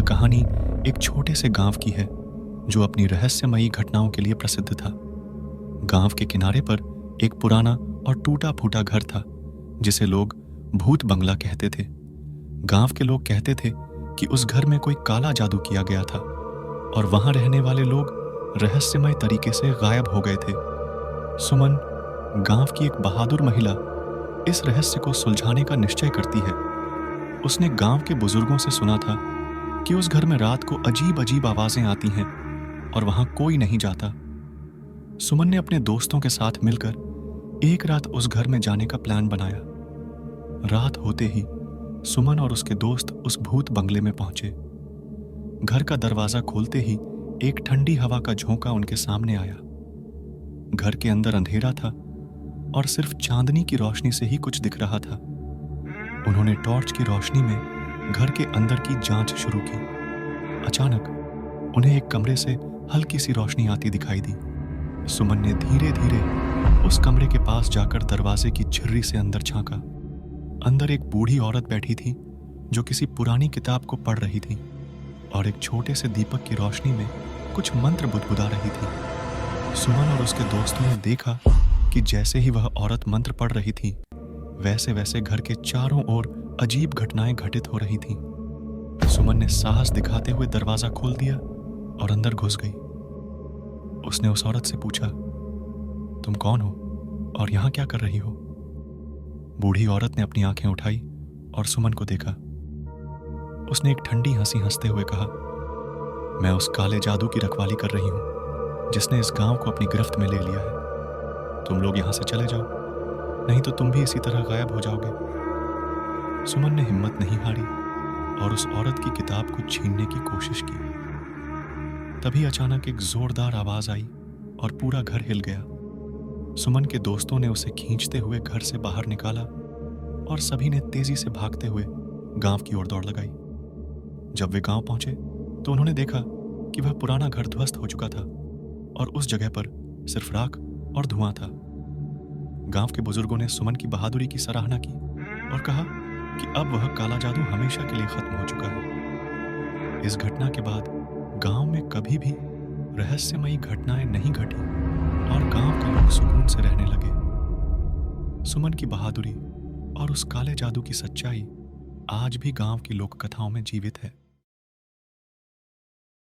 कहानी एक छोटे से गांव की है जो अपनी रहस्यमयी घटनाओं के लिए प्रसिद्ध था। गांव के किनारे पर एक पुराना और टूटा फूटा घर था जिसे लोग भूत बंगला कहते थे। गांव के लोग कहते थे कि उस घर में कोई काला जादू किया गया था और वहां रहने वाले लोग रहस्यमय तरीके से गायब हो गए थे। सुमन, गांव की एक बहादुर महिला, इस रहस्य को सुलझाने का निश्चय करती है। उसने गांव के बुजुर्गों से सुना था कि उस घर में रात को अजीब अजीब आवाजें आती हैं और वहां कोई नहीं जाता। सुमन ने अपने दोस्तों के साथ मिलकर एक रात उस घर में जाने का प्लान बनाया। रात होते ही सुमन और उसके दोस्त उस भूत बंगले में पहुंचे। घर का दरवाजा खोलते ही एक ठंडी हवा का झोंका उनके सामने आया। घर के अंदर अंधेरा था और सिर्फ चांदनी की रोशनी से ही कुछ दिख रहा था। उन्होंने टॉर्च की रोशनी में घर के अंदर की जांच शुरू की। अचानक उन्हें एक कमरे से हल्की सी रोशनी आती दिखाई दी। सुमन ने धीरे धीरे उस कमरे के पास जाकर दरवाजे की झिर्री से अंदर झांका। अंदर एक बूढ़ी औरत बैठी थी जो किसी पुरानी किताब को पढ़ रही थी और एक छोटे से दीपक की रोशनी में कुछ मंत्र बुदबुदा रही थी। सुमन और उसके दोस्तों ने देखा कि जैसे ही वह औरत मंत्र पढ़ रही थी वैसे वैसे घर के चारों ओर अजीब घटनाएं घटित हो रही थीं। सुमन ने साहस दिखाते हुए दरवाजा खोल दिया और अंदर घुस गई। उसने उस औरत से पूछा, तुम कौन हो और यहां क्या कर रही हो? बूढ़ी औरत ने अपनी आंखें उठाई और सुमन को देखा। उसने एक ठंडी हंसी हंसते हुए कहा, मैं उस काले जादू की रखवाली कर रही हूं जिसने इस गांव को अपनी गिरफ्त में ले लिया है। तुम लोग यहां से चले जाओ, नहीं तो तुम भी इसी तरह गायब हो जाओगे। सुमन ने हिम्मत नहीं हारी और उस औरत की किताब को छीनने की कोशिश की। तभी अचानक एक जोरदार आवाज आई और पूरा घर हिल गया। सुमन के दोस्तों ने उसे खींचते हुए घर से बाहर निकाला और सभी ने तेजी से भागते हुए गांव की ओर दौड़ लगाई। जब वे गांव पहुंचे तो उन्होंने देखा कि वह पुराना घर ध्वस्त हो चुका था और उस जगह पर सिर्फ राख और धुआं था। गांव के बुजुर्गों ने सुमन की बहादुरी की सराहना की और कहा कि अब वह काला जादू हमेशा के लिए खत्म हो चुका है। इस घटना के बाद गांव में कभी भी रहस्यमयी घटनाएं नहीं घटी और गांव के लोग सुकून से रहने लगे। सुमन की बहादुरी और उस काले जादू की सच्चाई आज भी गांव की लोक कथाओं में जीवित है।